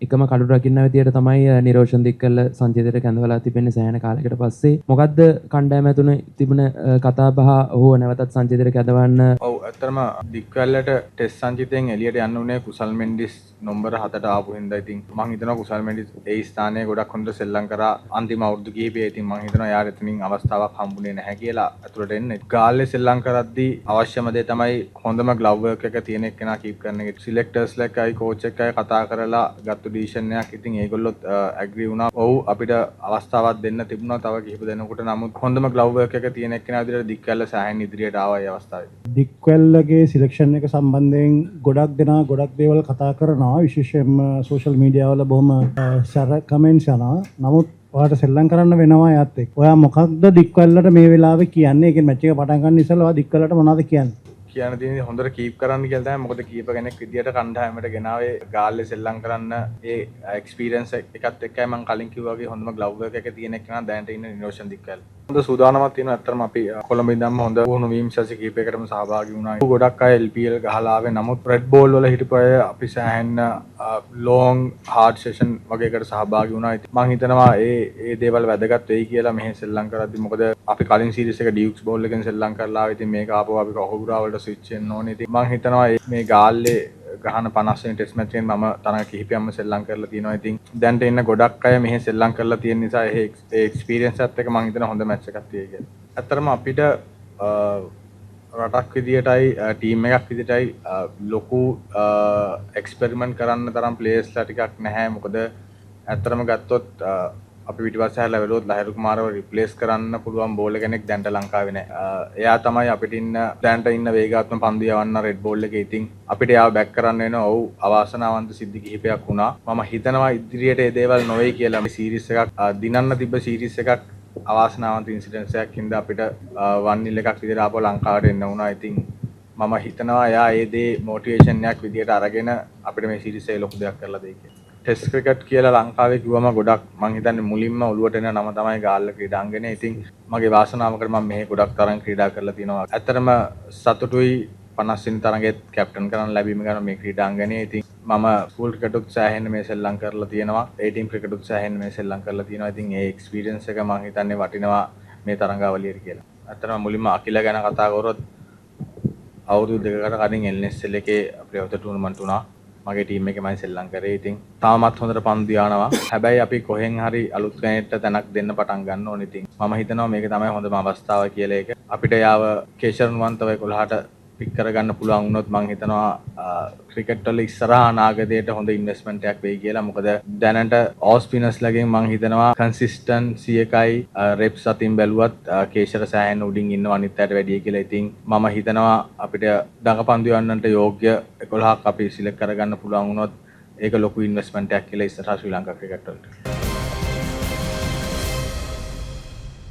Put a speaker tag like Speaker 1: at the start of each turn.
Speaker 1: එකම කඩු රකින්න විදියට තමයි නිරෝෂන් දික්කල්ල සංජේතයට කැඳවලා තිබෙන්නේ සෑහෙන කාලයකට පස්සේ. මොකද්ද කණ්ඩායම ඇතුළේ තිබුණ කතා බහ ඔහු නැවතත් සංජේතයට කැඳවන්න?
Speaker 2: ඔව් ඇත්තටම දික්කල්ලට ටෙස්ට් සංජිතෙන් එළියට යන්න උනේ කුසල් මෙන්ඩිස් නම්බර 7ට ආපු හින්දා. ඉතින් මම හිතනවා කුසල් මෙන්ඩිස් ඒ ස්ථානයේ ගොඩක් හොඳට සෙල්ලම් කරා අන්තිම අවුරුදු කිහිපයේ. ඉතින් මම හිතනවා යාට එතනින් අවස්ථාවක් හම්බුනේ නැහැ කියලා අතුලට එන්නේ. ගාල්ලේ සෙල්ලම් කරද්දී අවශ්‍යම දේ තමයි හොඳම ග්ලව් වර්ක් එක තියෙන එක්කෙනා කීප් කරන එක. සිලෙක්ටර්ස්ලා එක්කයි කෝච් එක්කයි කතා කරලා ගත්ත ඩිසිෂන් එකක්. ඉතින් ඒගොල්ලොත් ඇග්‍රී වුණා. ඔව් අපිට අවස්ථාවක් දෙන්න තිබුණා තව කිහිප දෙනෙකුට. නමුත් හොඳම ග්ලව් වර්ක් එක තියෙන එක්කෙනා විදිහට දික්කල්ල සෑහෙන ඉදිරියට ආවා ඒ අවස්ථාවේ.
Speaker 3: දික්වැල්ලගේ සිලෙක්ෂන් එක සම්බන්ධයෙන් ගොඩක් දෙනා ගොඩක් දේවල් කතා කරනවා. විශේෂයෙන්ම සෝෂල් මීඩියා වල බොහොම සැර කමෙන්ට්ස් යනවා. නමුත් ඔයාලට සෙල්ලම් කරන්න වෙනවා යාත් එක්ක. ඔයා මොකක්ද දික්වැල්ලට මේ වෙලාවේ කියන්නේ? ඒකෙන් මැච් එක පටන් ගන්න ඉස්සෙල්ලා ඔයා දික්වැල්ලට මොනවද කියන්නේ?
Speaker 2: කියන්න තියෙන්නේ හොඳට කීප් කරන්න කියලා තමයි. මොකද කීප කෙනෙක් විදියට කණ්ඩායමට ගෙනාවේ ගාල්ලේ සෙල්ලම් කරන්න ඒ එක්ස්පීරියන්ස් එකත් එක්කයි මම කලින් කිව්වා වගේ හොඳම ග්ලව් වර්ක් එක තියෙන එකනා දැනට ඉන්න නිරෝෂන් දික්කල්. හොඳ සූදානමක් තියෙනවා. ඇත්තටම අපි කොළඹ ඉඳන්ම හොඳ වුණු වීම් සැසි කීපයකටම සහභාගී වුණා. ගොඩක් අය LPL ගහලා ආවේ. නමුත් රෙඩ් බෝල් වල හිටපු අය අපි සෑහෙන ලොං හાર્ඩ් සෙෂන් වගේකට සහභාගී වුණා. මම හිතනවා ඒ දේවල් වැදගත් වෙයි කියලා මෙහෙ සෙල්ලම් කරද්දි. මොකද අපි කලින් සීරීස් එක ඩියුක්ස් බෝල් එකෙන් සෙල්ලම් කරලා ආවේ. ඉතින් මේක ආපහු අපි කොහොගුරා වලට ස්විච් වෙන්න ඕනේ. ඉතින් මම හිතනවා මේ ගාල්ලේ ගහන 50 වෙනි ටෙස්ට් මැච් එකෙන් මම තරඟ කිහිපයක්ම සෙල්ලම් කරලා තියෙනවා. ඉතින් දැන්ට ඉන්න ගොඩක් අය මෙහෙ සෙල්ලම් කරලා තියෙන නිසා ඒ එක්ස්පීරියන්ස් එකත් එක්ක මම හිතනවා හොඳ මැච් එකක් තියෙයි කියලා. ඇත්තටම අපිට රටක් විදියටයි ටීම් එකක් විදියටයි ලොකු එක්ස්පෙරිමන්ට් කරන්න තරම් ප්ලේයර්ස්ලා ටිකක් නැහැ. මොකද ඇත්තටම ගත්තොත් අපි පිටිපස්සේ හැරලා බැලුවොත් ලහිරු කුමාරව රිප්ලේස් කරන්න පුළුවන් බෝලර් කෙනෙක් දැන්ට ලංකාවේ නැහැ. එයා තමයි අපිට දැන්ට ඉන්න වේගාත්මක පන්දු යවන්න රෙඩ් බෝල් එකේ. ඉතින් අපිට එයාව බැක් කරන්න වෙනවා. ඔව් අවාසනාවන්ත සිද්ධි කිහිපයක් වුණා. මම හිතනවා ඉදිරියට ඒ දේවල් නොවේ කියලා. මේ සීරීස් එකක් දිනන්න තිබ්බ සීරීස් එකක් අවාසනාවන්ත ඉන්සිඩන්ට්ස් එකක් හින්දා අපිට 1-0 එකක් විදියට ආපහු ලංකාවට එන්න වුණා. ඉතින් මම හිතනවා එයා ඒ දේ මොටිවේෂන් එකක් විදියට අරගෙන අපිට මේ සීරීස් එකේ ලොකු දෙයක් කරලා දෙයි කියලා. ටෙස්ට් ක්‍රිකට් කියලා ලංකාවේ කිව්වම ගොඩක් මං හිතන්නේ මුලින්ම ඔළුවට එන නම තමයි ගාල්ල ක්‍රීඩාංගණය. ඉතින් මගේ වාසනාවකට මම මෙහි ගොඩක් තරම් ක්‍රීඩා කරලා තියෙනවා. ඇත්තටම සතුටුයි 50 වෙනි තරඟෙත් කැප්ටන් කරන්න ලැබීම ගැන මේ ක්‍රීඩාංගණයේ. ඉතින් මම ස්කූල් ක්‍රිකටුත් සෑහෙන මේ සෙල්ලම් කරලා තියෙනවා. ඒ ටීම් ක්‍රිකටුත් සෑහෙන මේ සෙල්ලම් කරලා තියෙනවා. ඉතින් ඒ එක්ස්පීරියන්ස් එක මං හිතන්නේ වටිනවා මේ තරඟාවලියට කියලා. ඇත්තටම මුලින්ම අකිල ගැන කතා කරොත් අවුරුදු දෙකකට කලින් LNSL එකේ ප්‍රයෝත ටූර්නමන්ට් වුණා. මගේ ටීම් එකේ මම සෙල්ලම් කරේ. ඉතින් තාමත් හොඳට පන්දු යනවා. හැබැයි අපි කොහෙන් හරි අලුත් කෙනෙක්ට තැනක් දෙන්න පටන් ගන්න ඕනේ. ඉතින් මම හිතනවා මේක තමයි හොඳම අවස්ථාව කියලා එක. අපිට යාව කේෂර්න්වන්තව 11ට පික් කරගන්න පුළුවන් වුණොත් මම හිතනවා ක්‍රිකට් වල ඉස්සරහා අනාගතයට හොඳ ඉන්වෙස්ට්මන්ට් එකක් වෙයි කියලා. මොකද දැනට ඕස් ස්පිනර්ස්ලාගෙන් මම හිතනවා කන්සිස්ටන්සි එකයි රෙප්ස් අතින් බැලුවත් කේෂර සෑහෙන උඩින් ඉන්නවා අනිත් අයට වැඩිය කියලා. ඉතින් මම හිතනවා අපිට දඟපන්දු යන්නට යෝග්‍ය 11ක් අපි සිලෙක්ට් කරගන්න පුළුවන් වුණොත් ඒක ලොකු ඉන්වෙස්ට්මන්ට් එකක් කියලා ඉස්සරහා ශ්‍රී ලංකා ක්‍රිකට් වලට.